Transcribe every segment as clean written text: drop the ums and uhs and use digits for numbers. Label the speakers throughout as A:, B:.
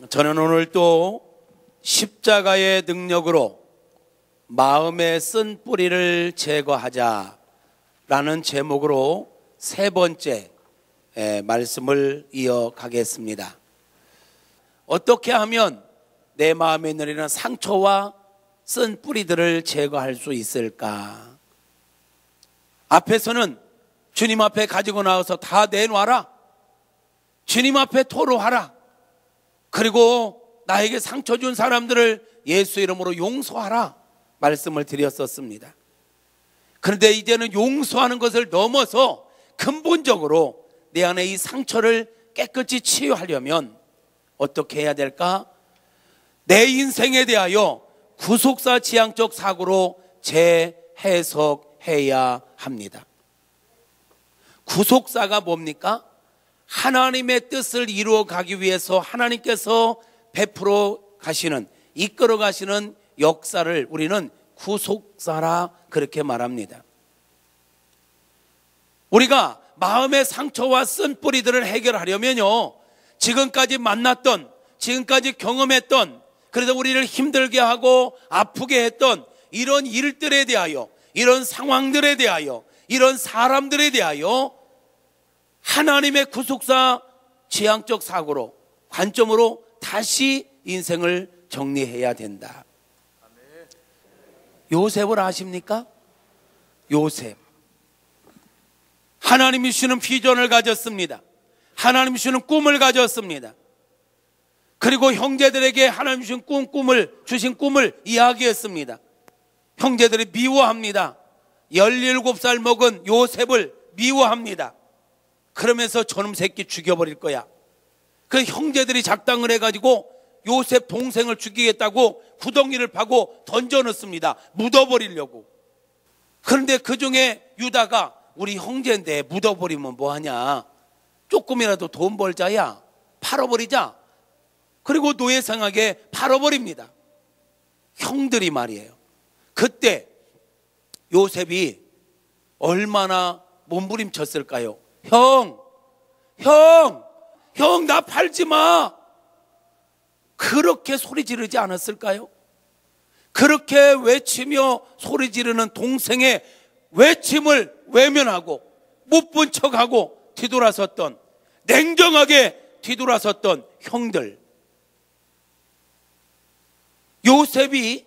A: 저는 오늘 또 십자가의 능력으로 마음의 쓴 뿌리를 제거하자라는 제목으로 세 번째 말씀을 이어가겠습니다. 어떻게 하면 내 마음에 내리는 상처와 쓴 뿌리들을 제거할 수 있을까? 앞에서는 주님 앞에 가지고 나와서 다 내놔라. 주님 앞에 토로하라. 그리고 나에게 상처 준 사람들을 예수 이름으로 용서하라 말씀을 드렸었습니다. 그런데 이제는 용서하는 것을 넘어서 근본적으로 내 안에 이 상처를 깨끗이 치유하려면 어떻게 해야 될까? 내 인생에 대하여 구속사 지향적 사고로 재해석해야 합니다. 구속사가 뭡니까? 하나님의 뜻을 이루어 가기 위해서 하나님께서 베풀어 가시는, 이끌어 가시는 역사를 우리는 구속사라 그렇게 말합니다. 우리가 마음의 상처와 쓴 뿌리들을 해결하려면요, 지금까지 만났던, 지금까지 경험했던, 그래서 우리를 힘들게 하고 아프게 했던 이런 일들에 대하여, 이런 상황들에 대하여, 이런 사람들에 대하여 하나님의 구속사 지향적 사고로, 관점으로 다시 인생을 정리해야 된다. 요셉을 아십니까? 요셉. 하나님이 주시는 비전을 가졌습니다. 하나님이 주시는 꿈을 가졌습니다. 그리고 형제들에게 하나님이 주신 꿈을 이야기했습니다. 형제들이 미워합니다. 17살 먹은 요셉을 미워합니다. 그러면서 저놈 새끼 죽여버릴 거야. 그 형제들이 작당을 해가지고 요셉 동생을 죽이겠다고 구덩이를 파고 던져넣습니다. 묻어버리려고. 그런데 그 중에 유다가 우리 형제인데 묻어버리면 뭐하냐, 조금이라도 돈 벌자야, 팔아버리자. 그리고 노예상하게 팔아버립니다. 형들이 말이에요. 그때 요셉이 얼마나 몸부림쳤을까요? 형, 나 팔지 마. 그렇게 소리 지르지 않았을까요? 그렇게 외치며 소리 지르는 동생의 외침을 외면하고 못 본 척하고 뒤돌아섰던, 냉정하게 뒤돌아섰던 형들. 요셉이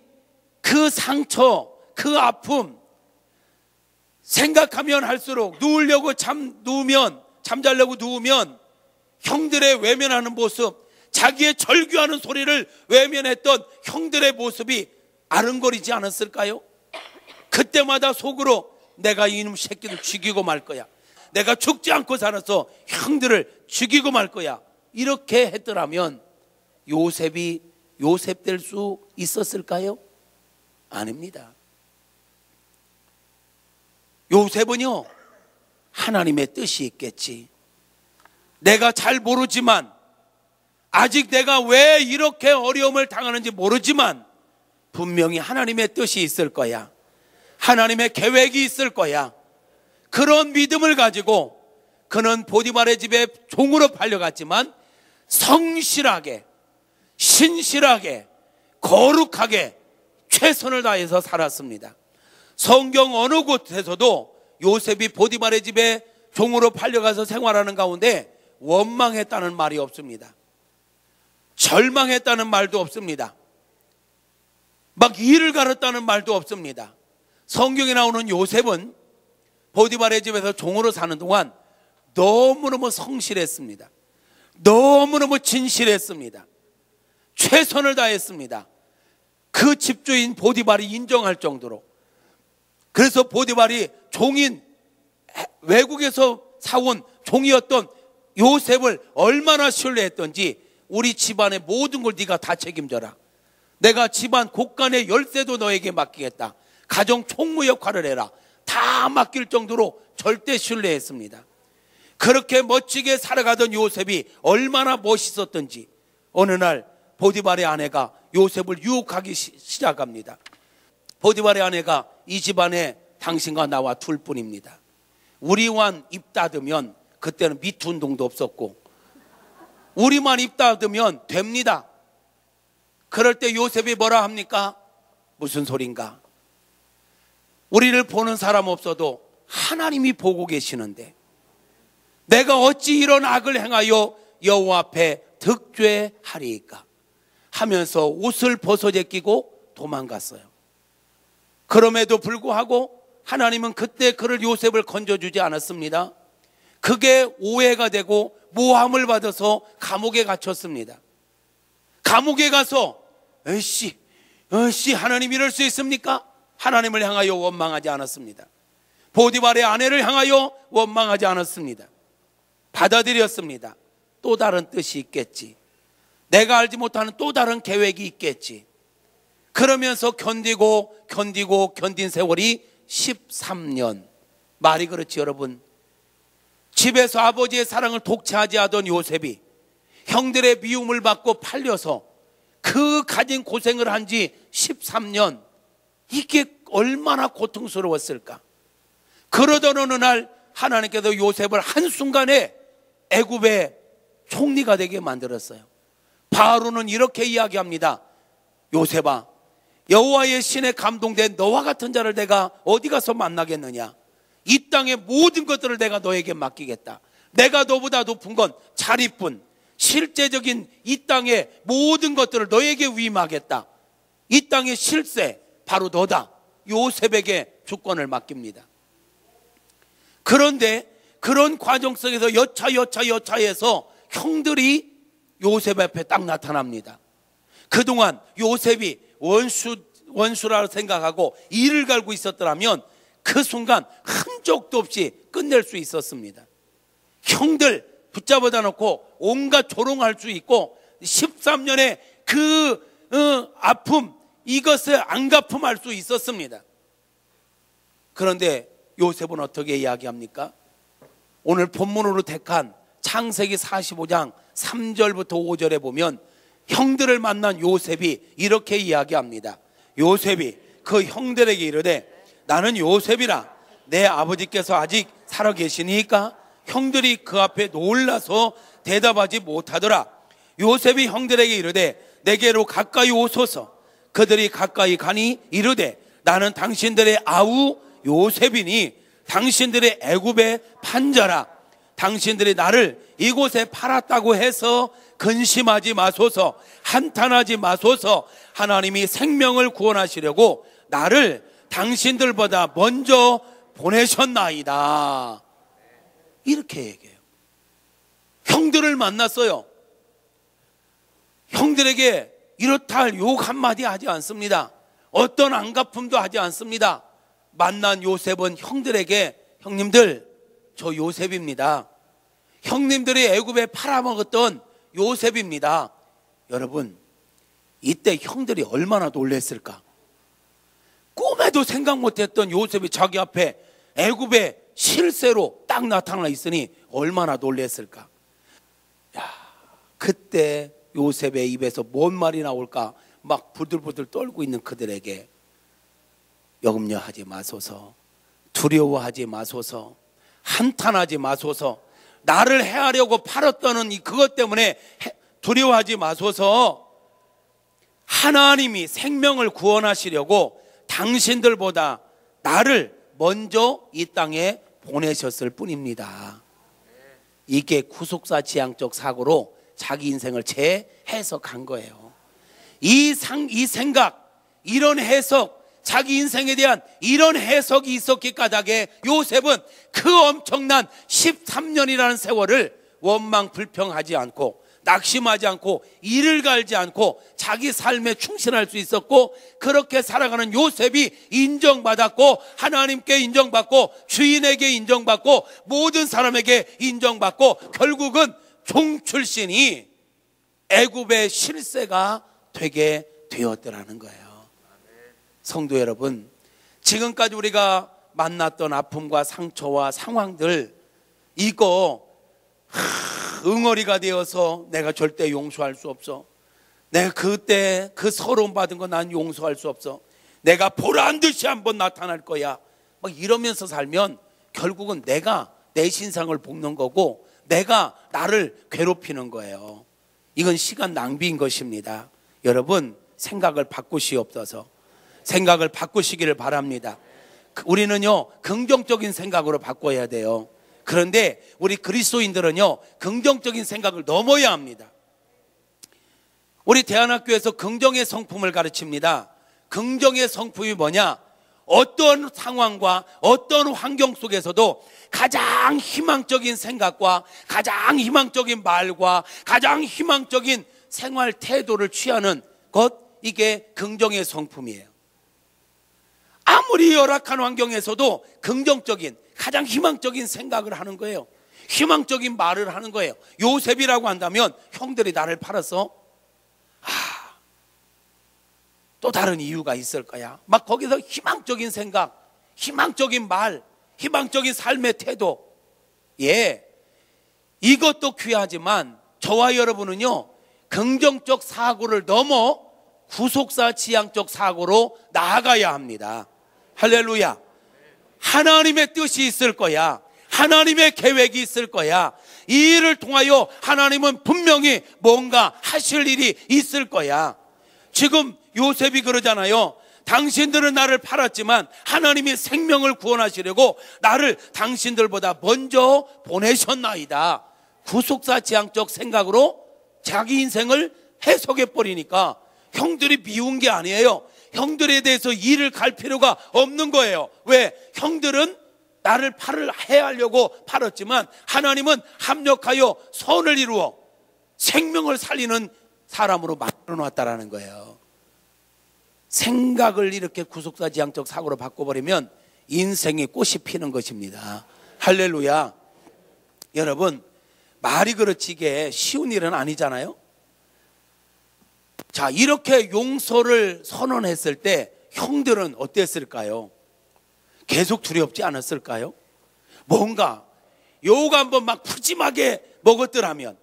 A: 그 상처, 그 아픔 생각하면 할수록 잠자려고 누우면 형들의 외면하는 모습, 자기의 절규하는 소리를 외면했던 형들의 모습이 아른거리지 않았을까요? 그때마다 속으로 내가 이놈 새끼들 죽이고 말 거야, 내가 죽지 않고 살아서 형들을 죽이고 말 거야, 이렇게 했더라면 요셉이 요셉 될 수 있었을까요? 아닙니다. 요셉은요, 하나님의 뜻이 있겠지. 내가 잘 모르지만, 아직 내가 왜 이렇게 어려움을 당하는지 모르지만 분명히 하나님의 뜻이 있을 거야. 하나님의 계획이 있을 거야. 그런 믿음을 가지고 그는 보디발의 집에 종으로 팔려갔지만 성실하게, 신실하게, 거룩하게 최선을 다해서 살았습니다. 성경 어느 곳에서도 요셉이 보디발의 집에 종으로 팔려가서 생활하는 가운데 원망했다는 말이 없습니다. 절망했다는 말도 없습니다. 막 이를 갈았다는 말도 없습니다. 성경에 나오는 요셉은 보디발의 집에서 종으로 사는 동안 너무너무 성실했습니다. 너무너무 진실했습니다. 최선을 다했습니다. 그 집주인 보디발이 인정할 정도로. 그래서 보디발이 종인, 외국에서 사온 종이었던 요셉을 얼마나 신뢰했던지, 우리 집안의 모든 걸 네가 다 책임져라. 내가 집안 곳간의 열쇠도 너에게 맡기겠다. 가정 총무 역할을 해라. 다 맡길 정도로 절대 신뢰했습니다. 그렇게 멋지게 살아가던 요셉이 얼마나 멋있었던지, 어느 날 보디발의 아내가 요셉을 유혹하기 시작합니다. 보디발의 아내가 이 집안에 당신과 나와 둘 뿐입니다. 우리만 입 닫으면, 그때는 미투 운동도 없었고, 우리만 입 닫으면 됩니다. 그럴 때 요셉이 뭐라 합니까? 무슨 소린가? 우리를 보는 사람 없어도 하나님이 보고 계시는데 내가 어찌 이런 악을 행하여 여호와 앞에 득죄하리이까 하면서 옷을 벗어 제끼고 도망갔어요. 그럼에도 불구하고 하나님은 그때 그를 요셉을 건져주지 않았습니다. 그게 오해가 되고 모함을 받아서 감옥에 갇혔습니다. 감옥에 가서 으씨 하나님 이럴 수 있습니까? 하나님을 향하여 원망하지 않았습니다. 보디발의 아내를 향하여 원망하지 않았습니다. 받아들였습니다. 또 다른 뜻이 있겠지. 내가 알지 못하는 또 다른 계획이 있겠지. 그러면서 견딘 세월이 13년. 말이 그렇지 여러분. 집에서 아버지의 사랑을 독차지 하던 요셉이 형들의 미움을 받고 팔려서 그 가진 고생을 한 지 13년. 이게 얼마나 고통스러웠을까. 그러던 어느 날 하나님께서 요셉을 한순간에 애굽의 총리가 되게 만들었어요. 바로는 이렇게 이야기합니다. 요셉아, 여호와의 신에 감동된 너와 같은 자를 내가 어디 가서 만나겠느냐. 이 땅의 모든 것들을 내가 너에게 맡기겠다. 내가 너보다 높은 건 자리뿐, 실제적인 이 땅의 모든 것들을 너에게 위임하겠다. 이 땅의 실세 바로 너다. 요셉에게 주권을 맡깁니다. 그런데 그런 과정 속에서 여차해서 형들이 요셉 앞에 딱 나타납니다. 그동안 요셉이 원수라 생각하고 이를 갈고 있었더라면 그 순간 흔적도 없이 끝낼 수 있었습니다. 형들 붙잡아다 놓고 온갖 조롱할 수 있고 13년의 그 아픔, 이것을 안갚음할 수 있었습니다. 그런데 요셉은 어떻게 이야기합니까? 오늘 본문으로 택한 창세기 45장 3절부터 5절에 보면 형들을 만난 요셉이 이렇게 이야기합니다. 요셉이 그 형들에게 이르되 나는 요셉이라. 내 아버지께서 아직 살아 계시니까? 형들이 그 앞에 놀라서 대답하지 못하더라. 요셉이 형들에게 이르되 내게로 가까이 오소서. 그들이 가까이 가니 이르되 나는 당신들의 아우 요셉이니 당신들의 애굽의 판자라. 당신들이 나를 이곳에 팔았다고 해서 근심하지 마소서. 한탄하지 마소서. 하나님이 생명을 구원하시려고 나를 당신들보다 먼저 보내셨나이다. 이렇게 얘기해요. 형들을 만났어요. 형들에게 이렇다 할 욕 한마디 하지 않습니다. 어떤 안갚음도 하지 않습니다. 만난 요셉은 형들에게 형님들 저 요셉입니다. 형님들이 애굽에 팔아먹었던 요셉입니다. 여러분 이때 형들이 얼마나 놀랬을까. 꿈에도 생각 못했던 요셉이 자기 앞에 애굽의 실세로 딱 나타나 있으니 얼마나 놀랬을까. 야, 그때 요셉의 입에서 뭔 말이 나올까 막 부들부들 떨고 있는 그들에게 염려하지 마소서, 두려워하지 마소서, 한탄하지 마소서, 나를 해하려고 팔았다는 그것 때문에 두려워하지 마소서. 하나님이 생명을 구원하시려고 당신들보다 나를 먼저 이 땅에 보내셨을 뿐입니다. 이게 구속사 지향적 사고로 자기 인생을 재해석한 거예요. 이 생각, 이런 해석, 자기 인생에 대한 이런 해석이 있었기 까닭에 요셉은 그 엄청난 13년이라는 세월을 원망 불평하지 않고 낙심하지 않고 이를 갈지 않고 자기 삶에 충실할 수 있었고, 그렇게 살아가는 요셉이 인정받았고 하나님께 인정받고 주인에게 인정받고 모든 사람에게 인정받고 결국은 종 출신이 애굽의 실세가 되게 되었더라는 거예요. 성도 여러분, 지금까지 우리가 만났던 아픔과 상처와 상황들, 이거 응어리가 되어서 내가 절대 용서할 수 없어. 내가 그때 그 서러움 받은 거 난 용서할 수 없어. 내가 보란 듯이 한번 나타날 거야. 막 이러면서 살면 결국은 내가 내 신상을 볶는 거고 내가 나를 괴롭히는 거예요. 이건 시간 낭비인 것입니다. 여러분, 생각을 바꾸시옵소서. 생각을 바꾸시기를 바랍니다. 우리는요, 긍정적인 생각으로 바꿔야 돼요. 그런데 우리 그리스도인들은요, 긍정적인 생각을 넘어야 합니다. 우리 대안학교에서 긍정의 성품을 가르칩니다. 긍정의 성품이 뭐냐? 어떤 상황과 어떤 환경 속에서도 가장 희망적인 생각과 가장 희망적인 말과 가장 희망적인 생활 태도를 취하는 것, 이게 긍정의 성품이에요. 아무리 열악한 환경에서도 긍정적인, 가장 희망적인 생각을 하는 거예요. 희망적인 말을 하는 거예요. 요셉이라고 한다면 형들이 나를 팔아서 또 다른 이유가 있을 거야. 막 거기서 희망적인 생각, 희망적인 말, 희망적인 삶의 태도. 예, 이것도 귀하지만 저와 여러분은요, 긍정적 사고를 넘어 구속사 지향적 사고로 나아가야 합니다. 할렐루야. 하나님의 뜻이 있을 거야. 하나님의 계획이 있을 거야. 이 일을 통하여 하나님은 분명히 뭔가 하실 일이 있을 거야. 지금 요셉이 그러잖아요. 당신들은 나를 팔았지만 하나님이 생명을 구원하시려고 나를 당신들보다 먼저 보내셨나이다. 구속사 지향적 생각으로 자기 인생을 해석해 버리니까 형들이 미운 게 아니에요. 형들에 대해서 일을 갈 필요가 없는 거예요. 왜? 형들은 나를 해하려고 팔았지만 하나님은 합력하여 선을 이루어 생명을 살리는 사람으로 만들어 놨다라는 거예요. 생각을 이렇게 구속사지향적 사고로 바꿔버리면 인생의 꽃이 피는 것입니다. 할렐루야. 여러분, 말이 그렇지 이게 쉬운 일은 아니잖아요. 자, 이렇게 용서를 선언했을 때 형들은 어땠을까요? 계속 두렵지 않았을까요? 뭔가 욕 한번 막 푸짐하게 먹었더라면,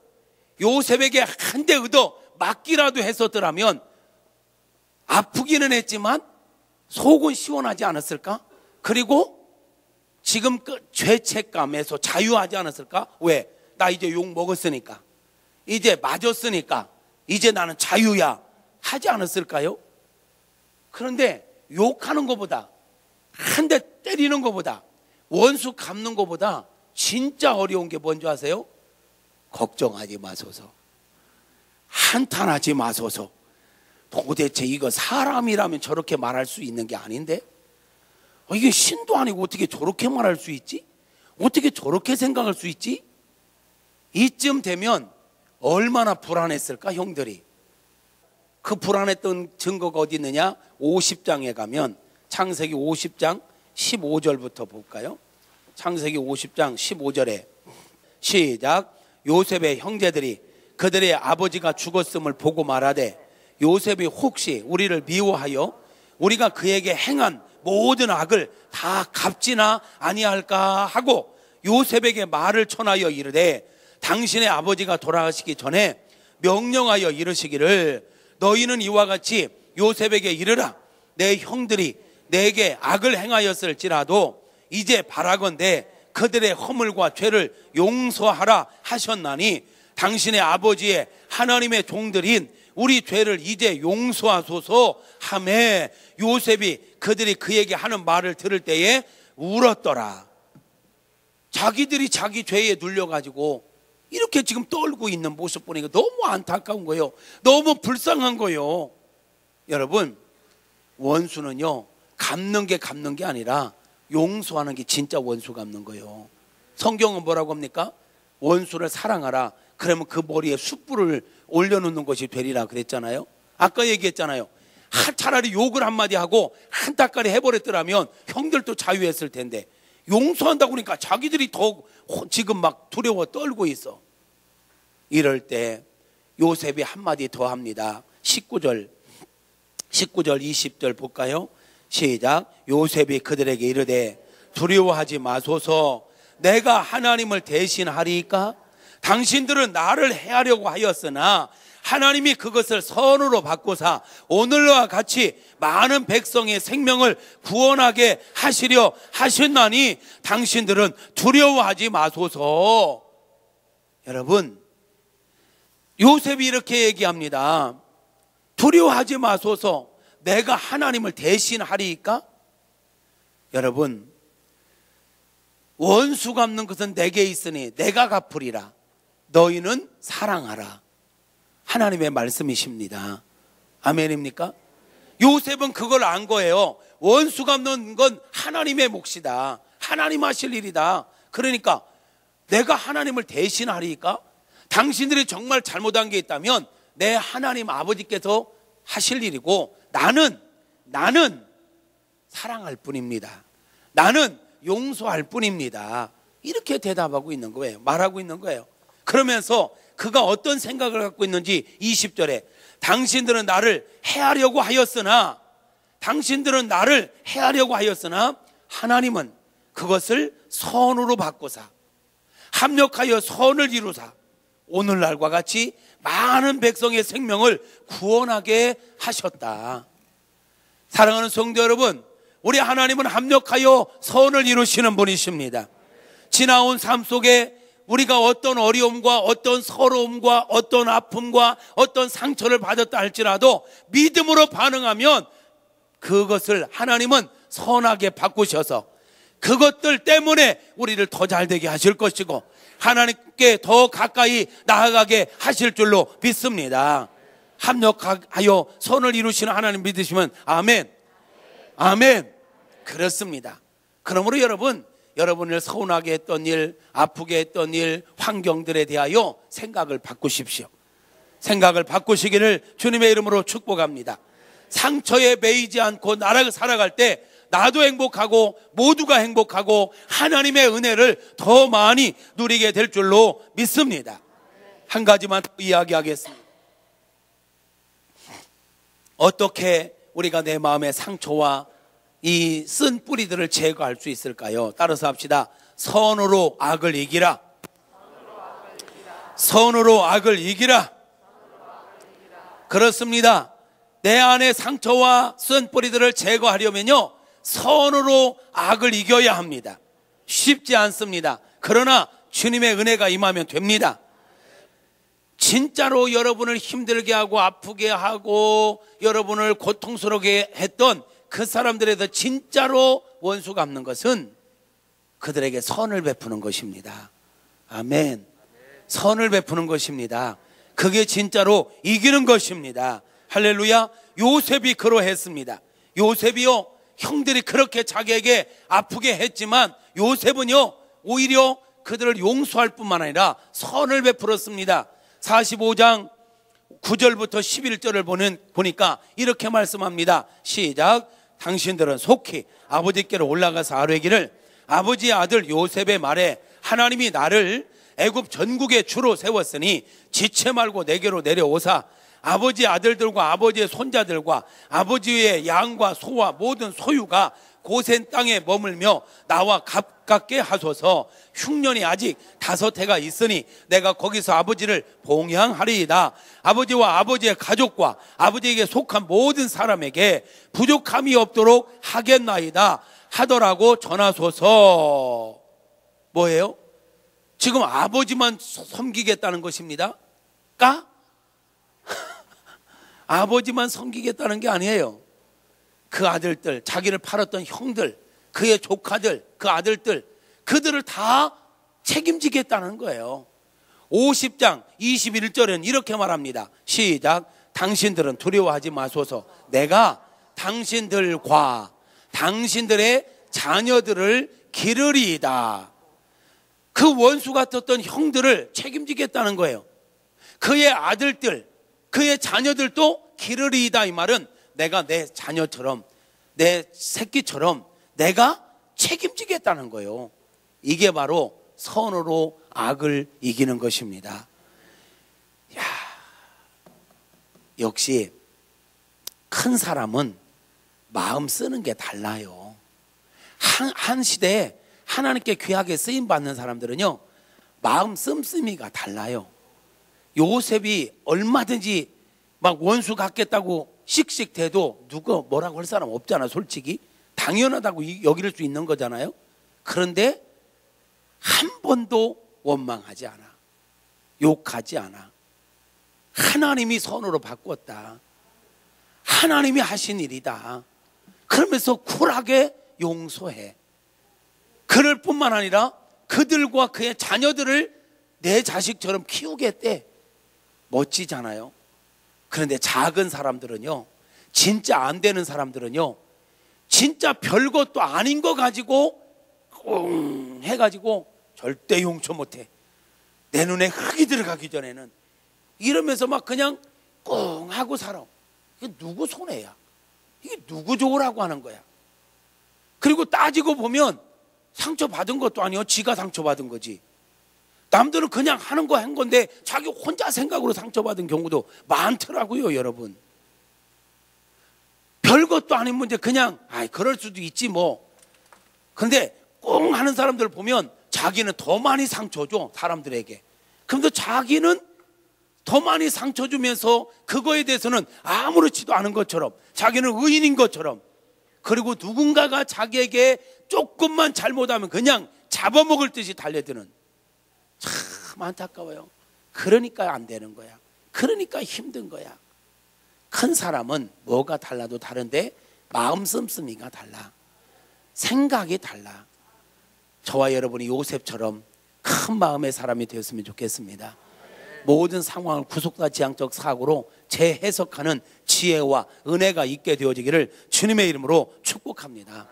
A: 요셉에게 한 대 얻어 맞기라도 했었더라면 아프기는 했지만 속은 시원하지 않았을까? 그리고 지금 그 죄책감에서 자유하지 않았을까? 왜? 나 이제 욕 먹었으니까, 이제 맞았으니까 이제 나는 자유야 하지 않았을까요? 그런데 욕하는 것보다, 한 대 때리는 것보다, 원수 갚는 것보다 진짜 어려운 게 뭔지 아세요? 걱정하지 마소서, 한탄하지 마소서. 도대체 이거 사람이라면 저렇게 말할 수 있는 게 아닌데, 이게 신도 아니고 어떻게 저렇게 말할 수 있지? 어떻게 저렇게 생각할 수 있지? 이쯤 되면 얼마나 불안했을까, 형들이. 그 불안했던 증거가 어디 있느냐? 50장에 가면, 창세기 50장 15절부터 볼까요? 창세기 50장 15절에 시작. 요셉의 형제들이 그들의 아버지가 죽었음을 보고 말하되, 요셉이 혹시 우리를 미워하여 우리가 그에게 행한 모든 악을 다 갚지나 아니할까 하고 요셉에게 말을 전하여 이르되, 당신의 아버지가 돌아가시기 전에 명령하여 이르시기를, 너희는 이와 같이 요셉에게 이르라. 내 형들이 내게 악을 행하였을지라도 이제 바라건대 그들의 허물과 죄를 용서하라 하셨나니, 당신의 아버지의 하나님의 종들인 우리 죄를 이제 용서하소서 하매, 요셉이 그들이 그에게 하는 말을 들을 때에 울었더라. 자기들이 자기 죄에 눌려가지고 이렇게 지금 떨고 있는 모습 보니까 너무 안타까운 거예요. 너무 불쌍한 거예요. 여러분, 원수는요, 갚는 게 아니라 용서하는 게 진짜 원수 갚는 거예요. 성경은 뭐라고 합니까? 원수를 사랑하라. 그러면 그 머리에 숯불을 올려놓는 것이 되리라 그랬잖아요. 아까 얘기했잖아요. 차라리 욕을 한마디 하고 한따까리 해버렸더라면 형들도 자유했을 텐데, 용서한다고 그러니까 자기들이 더 지금 막 두려워 떨고 있어. 이럴 때 요셉이 한마디 더 합니다. 19절 20절 볼까요? 시작. 요셉이 그들에게 이르되, 두려워하지 마소서, 내가 하나님을 대신하리이까? 당신들은 나를 해하려고 하였으나 하나님이 그것을 선으로 바꾸사 오늘과 같이 많은 백성의 생명을 구원하게 하시려 하셨나니, 당신들은 두려워하지 마소서. 여러분, 요셉이 이렇게 얘기합니다. 두려워하지 마소서 내가 하나님을 대신하리이까? 여러분, 원수 갚는 것은 내게 있으니 내가 갚으리라. 너희는 사랑하라. 하나님의 말씀이십니다. 아멘입니까? 요셉은 그걸 안 거예요. 원수 갚는 건 하나님의 몫이다. 하나님 하실 일이다. 그러니까 내가 하나님을 대신하리까? 당신들이 정말 잘못한 게 있다면 내 하나님 아버지께서 하실 일이고 나는 사랑할 뿐입니다. 나는 용서할 뿐입니다. 이렇게 대답하고 있는 거예요. 말하고 있는 거예요. 그러면서 그가 어떤 생각을 갖고 있는지 20절에 당신들은 나를 해하려고 하였으나 하나님은 그것을 선으로 바꾸사 합력하여 선을 이루사 오늘날과 같이 많은 백성의 생명을 구원하게 하셨다. 사랑하는 성도 여러분, 우리 하나님은 합력하여 선을 이루시는 분이십니다. 지나온 삶 속에 우리가 어떤 어려움과 어떤 서러움과 어떤 아픔과 어떤 상처를 받았다 할지라도 믿음으로 반응하면 그것을 하나님은 선하게 바꾸셔서 그것들 때문에 우리를 더 잘되게 하실 것이고 하나님께 더 가까이 나아가게 하실 줄로 믿습니다. 합력하여 선을 이루시는 하나님 믿으시면 아멘. 아멘. 그렇습니다. 그러므로 여러분을 서운하게 했던 일, 아프게 했던 일, 환경들에 대하여 생각을 바꾸십시오. 생각을 바꾸시기를 주님의 이름으로 축복합니다. 상처에 매이지 않고 나를 살아갈 때 나도 행복하고 모두가 행복하고 하나님의 은혜를 더 많이 누리게 될 줄로 믿습니다. 한 가지만 이야기하겠습니다. 어떻게 우리가 내 마음의 상처와 이 쓴 뿌리들을 제거할 수 있을까요? 따라서 합시다. 선으로 악을 이기라. 선으로 악을 이기라. 그렇습니다. 내 안의 상처와 쓴 뿌리들을 제거하려면요 선으로 악을 이겨야 합니다. 쉽지 않습니다. 그러나 주님의 은혜가 임하면 됩니다. 진짜로 여러분을 힘들게 하고 아프게 하고 여러분을 고통스럽게 했던 그 사람들에 대해서 진짜로 원수 갚는 것은 그들에게 선을 베푸는 것입니다. 아멘. 선을 베푸는 것입니다. 그게 진짜로 이기는 것입니다. 할렐루야. 요셉이 그러했습니다. 요셉이요 형들이 그렇게 자기에게 아프게 했지만 요셉은요 오히려 그들을 용서할 뿐만 아니라 선을 베풀었습니다. 45장 9절부터 11절을 보니까 이렇게 말씀합니다. 시작. 당신들은 속히 아버지께로 올라가서 아뢰기를 아버지의 아들 요셉의 말에 하나님이 나를 애굽 전국의 주로 세웠으니 지체 말고 내게로 내려오사 아버지의 아들들과 아버지의 손자들과 아버지의 양과 소와 모든 소유가 고센 땅에 머물며 나와 가깝게 하소서. 흉년이 아직 5해가 있으니 내가 거기서 아버지를 봉양하리이다. 아버지와 아버지의 가족과 아버지에게 속한 모든 사람에게 부족함이 없도록 하겠나이다 하더라고 전하소서. 뭐예요? 지금 아버지만 섬기겠다는 것입니다. 아버지만 섬기겠다는 게 아니에요. 그 아들들, 자기를 팔았던 형들, 그의 조카들, 그 아들들, 그들을 다 책임지겠다는 거예요. 50장 21절에는 이렇게 말합니다. 시작. 당신들은 두려워하지 마소서. 내가 당신들과 당신들의 자녀들을 기르리이다. 그 원수 같았던 형들을 책임지겠다는 거예요. 그의 아들들, 그의 자녀들도 기르리이다. 이 말은 내가 내 자녀처럼 내 새끼처럼 내가 책임지겠다는 거예요. 이게 바로 선으로 악을 이기는 것입니다. 야, 역시 큰 사람은 마음 쓰는 게 달라요. 한 시대에 하나님께 귀하게 쓰임받는 사람들은요 마음 씀씀이가 달라요. 요셉이 얼마든지 막 원수 갖겠다고 씩씩대도 누가 뭐라고 할 사람 없잖아. 솔직히 당연하다고 여길 수 있는 거잖아요. 그런데 한 번도 원망하지 않아. 욕하지 않아. 하나님이 선으로 바꿨다. 하나님이 하신 일이다. 그러면서 쿨하게 용서해. 그럴 뿐만 아니라 그들과 그의 자녀들을 내 자식처럼 키우겠대. 멋지잖아요. 그런데 작은 사람들은요, 진짜 안 되는 사람들은요, 진짜 별것도 아닌 거 가지고 꽁 해가지고 절대 용서 못해. 내 눈에 흙이 들어가기 전에는. 이러면서 막 그냥 꽁 하고 살아. 이게 누구 손해야? 이게 누구 좋으라고 하는 거야? 그리고 따지고 보면 상처받은 것도 아니요, 지가 상처받은 거지. 남들은 그냥 하는 거 한 건데 자기 혼자 생각으로 상처받은 경우도 많더라고요, 여러분. 별것도 아닌 문제 그냥 그럴 수도 있지 뭐. 근데 꽁 하는 사람들 보면 자기는 더 많이 상처 줘, 사람들에게. 그런데 자기는 더 많이 상처 주면서 그거에 대해서는 아무렇지도 않은 것처럼, 자기는 의인인 것처럼, 그리고 누군가가 자기에게 조금만 잘못하면 그냥 잡아먹을 듯이 달려드는, 참 안타까워요. 그러니까 안 되는 거야. 그러니까 힘든 거야. 큰 사람은 뭐가 달라도 다른데 마음 씀씀이가 달라. 생각이 달라. 저와 여러분이 요셉처럼 큰 마음의 사람이 되었으면 좋겠습니다. 모든 상황을 구속과 지향적 사고로 재해석하는 지혜와 은혜가 있게 되어지기를 주님의 이름으로 축복합니다.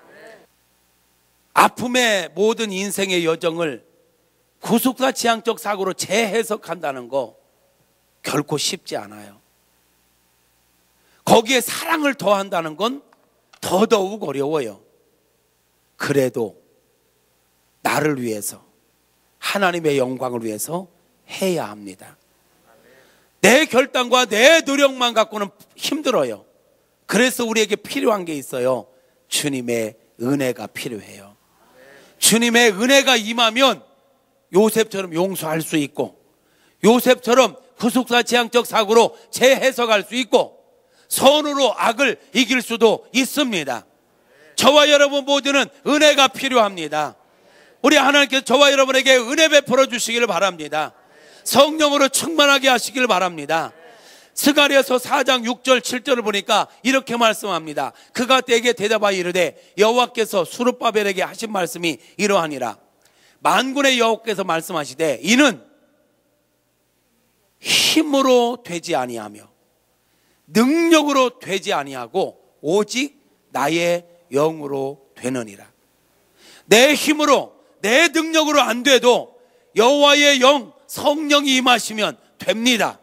A: 아픔의 모든 인생의 여정을 구속과 지향적 사고로 재해석한다는 거 결코 쉽지 않아요. 거기에 사랑을 더한다는 건 더더욱 어려워요. 그래도 나를 위해서, 하나님의 영광을 위해서 해야 합니다. 내 결단과 내 노력만 갖고는 힘들어요. 그래서 우리에게 필요한 게 있어요. 주님의 은혜가 필요해요. 주님의 은혜가 임하면 요셉처럼 용서할 수 있고, 요셉처럼 구속사 지향적 사고로 재해석할 수 있고, 선으로 악을 이길 수도 있습니다. 저와 여러분 모두는 은혜가 필요합니다. 우리 하나님께서 저와 여러분에게 은혜 베풀어 주시기를 바랍니다. 성령으로 충만하게 하시길 바랍니다. 스가랴서 4장 6절 7절을 보니까 이렇게 말씀합니다. 그가 때에게 대답하여 이르되 여호와께서 스룹바벨에게 하신 말씀이 이러하니라. 만군의 여호와께서 말씀하시되 이는 힘으로 되지 아니하며 능력으로 되지 아니하고 오직 나의 영으로 되느니라. 내 힘으로 내 능력으로 안 돼도 여호와의 영 성령이 임하시면 됩니다.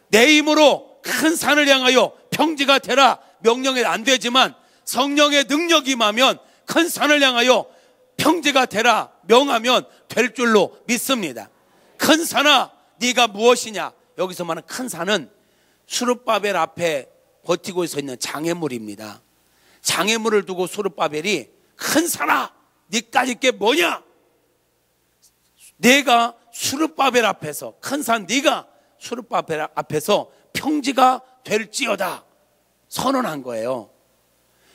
A: 내 힘으로 큰 산을 향하여 평지가 되라 명령이 안 되지만 성령의 능력이 임하면 큰 산을 향하여 평지가 되라 명하면 될 줄로 믿습니다. 큰 산아 네가 무엇이냐? 여기서 말하는 큰 산은 스룹바벨 앞에 버티고 서 있는 장애물입니다. 장애물을 두고 스룹바벨이 큰 산아 네까지 게 뭐냐? 내가 스룹바벨 앞에서, 큰 산 네가 스룹바벨 앞에서 평지가 될지어다 선언한 거예요.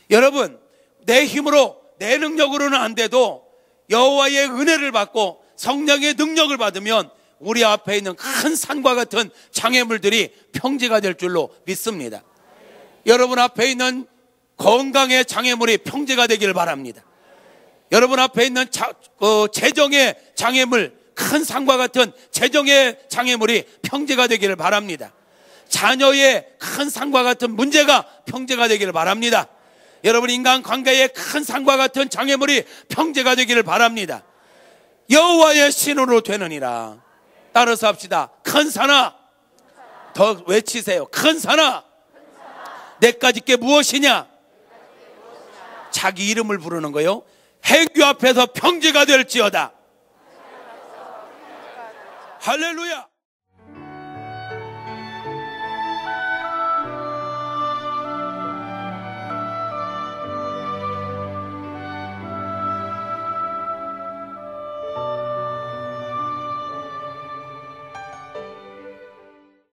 A: 여러분, 내 힘으로 내 능력으로는 안 돼도 여호와의 은혜를 받고 성령의 능력을 받으면 우리 앞에 있는 큰 산과 같은 장애물들이 평지가 될 줄로 믿습니다. 여러분 앞에 있는 건강의 장애물이 평지가 되기를 바랍니다. 여러분 앞에 있는 재정의 장애물, 큰 산과 같은 재정의 장애물이 평지가 되기를 바랍니다. 자녀의 큰 산과 같은 문제가 평지가 되기를 바랍니다. 여러분 인간관계의 큰 산과 같은 장애물이 평지가 되기를 바랍니다. 여호와의 신으로 되느니라. 따라서 합시다. 큰 산아, 더 외치세요. 큰 산아, 내까지 게 무엇이냐? 자기 이름을 부르는 거요. 행규 앞에서 평지가 될지어다. 할렐루야.